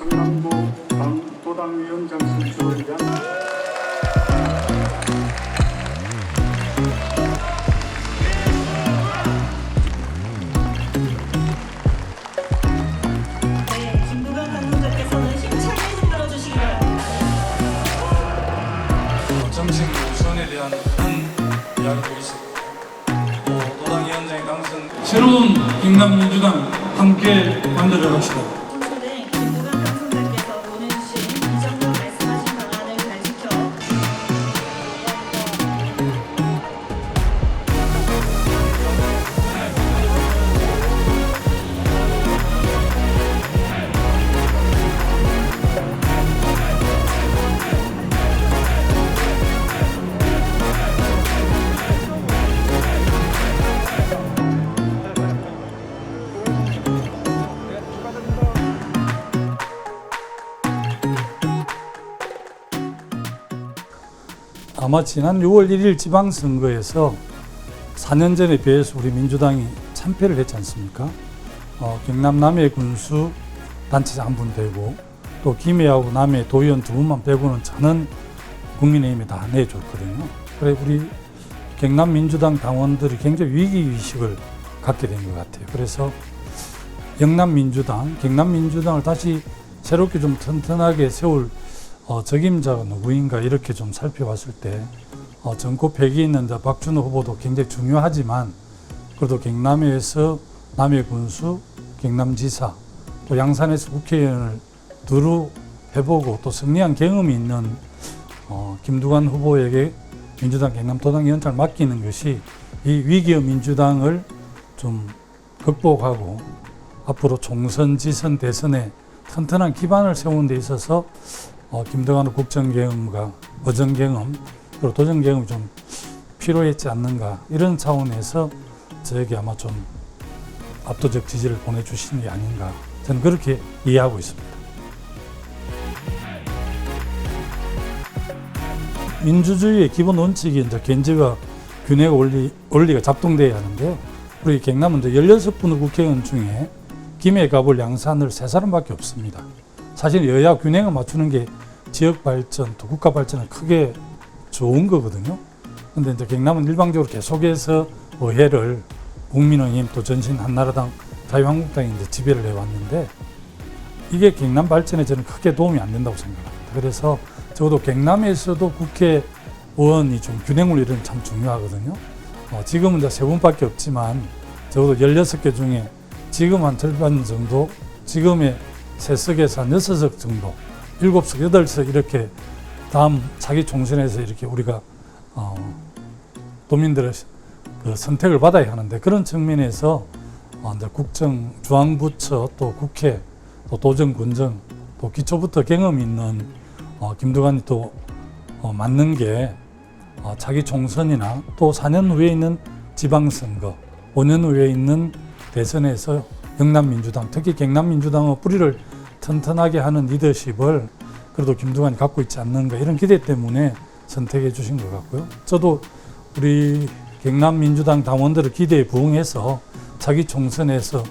경남도 도당위원장 선출에 대한 김두관 당선자께서는 힘차게 흔들어 주시기 바랍니다. 정책 우선에 대한 큰 이야기도 있었고 또 도당위원장이 당선 새로운 경남민주당 함께 만들어 갑시다. 선출된 김두관 당선자께서 보내주신 이정도 말씀하신 방안을 잘 지켜 아마 지난 6월 1일 지방선거에서 4년 전에 비해서 우리 민주당이 참패를 했지 않습니까? 경남 남해 군수 단체장 한 분 되고 또 김해하고 남해 도의원 두 분만 빼고는 저는 국민의힘에 다 내줬거든요. 그래 우리 경남 민주당 당원들이 굉장히 위기의식을 갖게 된 것 같아요. 그래서 영남 민주당, 경남 민주당을 다시 새롭게 좀 튼튼하게 세울 적임자가 누구인가 이렇게 좀 살펴봤을 때 전국 폐기에 있는 박준호 후보도 굉장히 중요하지만 그래도 경남에서 남해군수, 경남지사 또 양산에서 국회의원을 두루 해보고 또 승리한 경험이 있는 김두관 후보에게 민주당 경남도당위원장을 맡기는 것이 이 위기의 민주당을 좀 극복하고 앞으로 총선, 지선, 대선에 튼튼한 기반을 세우는 데 있어서 김두관 국정 경험과 어정 경험 그리고 도전 경험이 좀 필요했지 않는가 이런 차원에서 저에게 아마 좀 압도적 지지를 보내주신 게 아닌가 저는 그렇게 이해하고 있습니다. 민주주의의 기본 원칙이 이제 견제와 균형 원리가 작동돼야 하는데요. 우리 경남은 이제 16분의 국회의원 중에 김해, 갑을, 양산을 3사람밖에 없습니다. 사실 여야 균형을 맞추는 게 지역 발전 또 국가 발전에 크게 좋은 거거든요. 근데 이제 경남은 일방적으로 계속해서 의회를 국민의힘 또 전신 한나라당 자유한국당이 이제 지배를 해왔는데 이게 경남 발전에 저는 크게 도움이 안 된다고 생각합니다. 그래서 적어도 경남에서도 국회의원이 좀 균형을 이루는 참 중요하거든요. 지금은 이제 3분밖에 없지만 적어도 16개 중에 지금 한 절반 정도 지금의 3석에서 한 6석 정도 7석, 8석 이렇게 다음 차기 총선에서 이렇게 우리가 도민들의 그 선택을 받아야 하는데 그런 측면에서 이제 국정, 중앙부처 또 국회, 또 도정, 군정, 또 기초부터 경험이 있는 김두관이 또 맞는 게 차기 총선이나 또 4년 후에 있는 지방선거, 5년 후에 있는 대선에서 영남민주당, 특히 경남민주당의 뿌리를 튼튼하게 하는 리더십을 그래도 김두관이 갖고 있지 않는가 이런 기대 때문에 선택해 주신 것 같고요. 저도 우리 경남민주당 당원들의 기대에 부응해서 차기 총선에서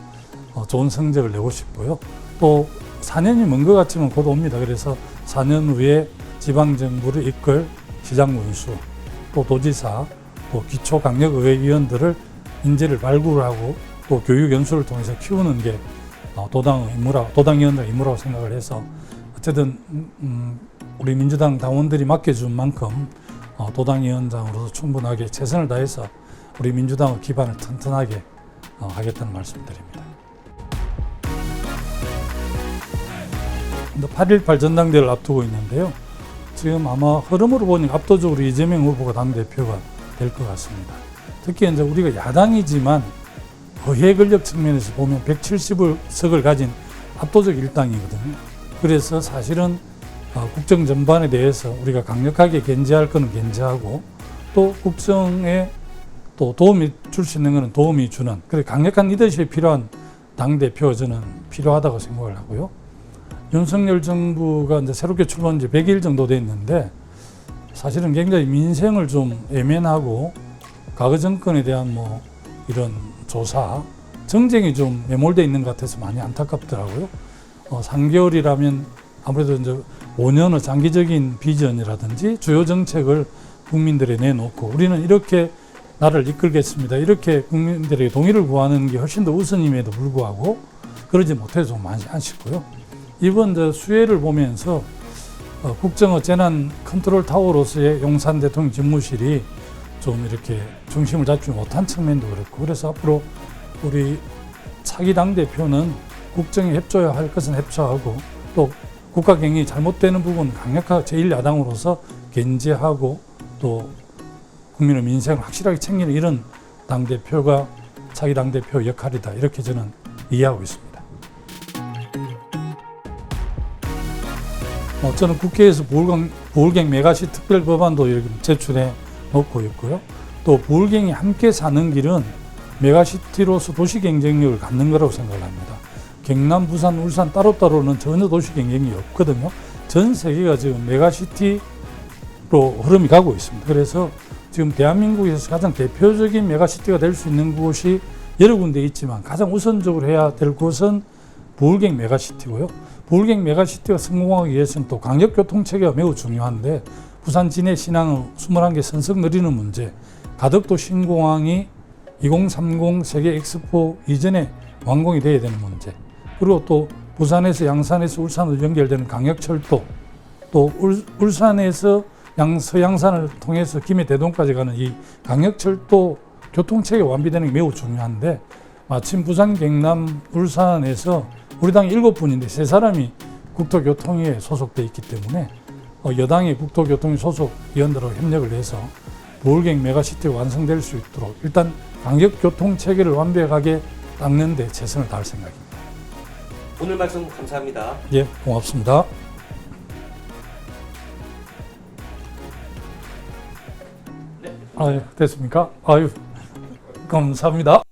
좋은 성적을 내고 싶고요. 또 4년이 먼 것 같지만 곧 옵니다. 그래서 4년 후에 지방정부를 이끌 시장군수, 또 도지사, 또 기초강력의회위원들을 인재를 발굴하고 또 교육 연수를 통해서 키우는 게 도당위원장 임무라고 생각을 해서 어쨌든 우리 민주당 당원들이 맡겨준 만큼 도당위원장으로서 충분하게 최선을 다해서 우리 민주당의 기반을 튼튼하게 하겠다는 말씀드립니다. 8.18 전당대회를 앞두고 있는데요. 지금 아마 흐름으로 보니 압도적으로 이재명 후보가 당대표가 될 것 같습니다. 특히 이제 우리가 야당이지만 의회 권력 측면에서 보면 170석을 가진 압도적 일당이거든요. 그래서 사실은 국정 전반에 대해서 우리가 강력하게 견제할 거는 견제하고 또 국정에 또 도움이 줄 수 있는 거는 도움이 주는 그래 강력한 리더십이 필요한 당대표가 저는 필요하다고 생각을 하고요. 윤석열 정부가 이제 새롭게 출범한 지 100일 정도 됐는데 사실은 굉장히 민생을 좀 애매하고 과거 정권에 대한 뭐 이런 조사, 정쟁이 좀 매몰되어 있는 것 같아서 많이 안타깝더라고요. 3개월이라면 아무래도 이제 5년의 장기적인 비전이라든지 주요 정책을 국민들에 내놓고 우리는 이렇게 나라를 이끌겠습니다. 이렇게 국민들에게 동의를 구하는 게 훨씬 더 우선임에도 불구하고 그러지 못해서 좀 많이 아쉽고요. 이번 수해를 보면서 국정의 재난 컨트롤 타워로서의 용산 대통령 집무실이 좀 이렇게 중심을 잡지 못한 측면도 그렇고 그래서 앞으로 우리 차기 당대표는 국정에 협조해야 할 것은 협조하고 또 국가 경영이 잘못되는 부분 강력하게 제1야당으로서 견제하고 또 국민의 민생을 확실하게 챙기는 이런 당대표가 차기 당대표 역할이다. 이렇게 저는 이해하고 있습니다. 저는 국회에서 보울갱 메가시 특별법안도 이렇게 제출해 놓고 있고요. 또 보울갱이 함께 사는 길은 메가시티로서 도시 경쟁력을 갖는 거라고 생각을 합니다. 경남, 부산, 울산 따로따로는 전혀 도시 경쟁력이 없거든요. 전 세계가 지금 메가시티로 흐름이 가고 있습니다. 그래서 지금 대한민국에서 가장 대표적인 메가시티가 될 수 있는 곳이 여러 군데 있지만 가장 우선적으로 해야 될 곳은 보울갱 메가시티고요. 보울갱 메가시티가 성공하기 위해서는 또 강력교통체계가 매우 중요한데 부산 진해 신항의 21개 선석 느리는 문제, 가덕도 신공항이 2030 세계 엑스포 이전에 완공이 돼야 되는 문제, 그리고 또 부산에서 양산에서 울산으로 연결되는 강역철도, 또 울산에서 서양산을 통해서 김해대동까지 가는 이 강역철도 교통체계 완비되는 게 매우 중요한데 마침 부산, 경남, 울산에서 우리 당이 7분인데 3사람이 국토교통위에 소속돼 있기 때문에 여당의 국토교통위 소속 위원들하고 협력을 해서 보울갱 메가시티가 완성될 수 있도록 일단 강력교통체계를 완벽하게 닦는 데 최선을 다할 생각입니다. 오늘 말씀 감사합니다. 예, 고맙습니다. 됐습니까? 감사합니다.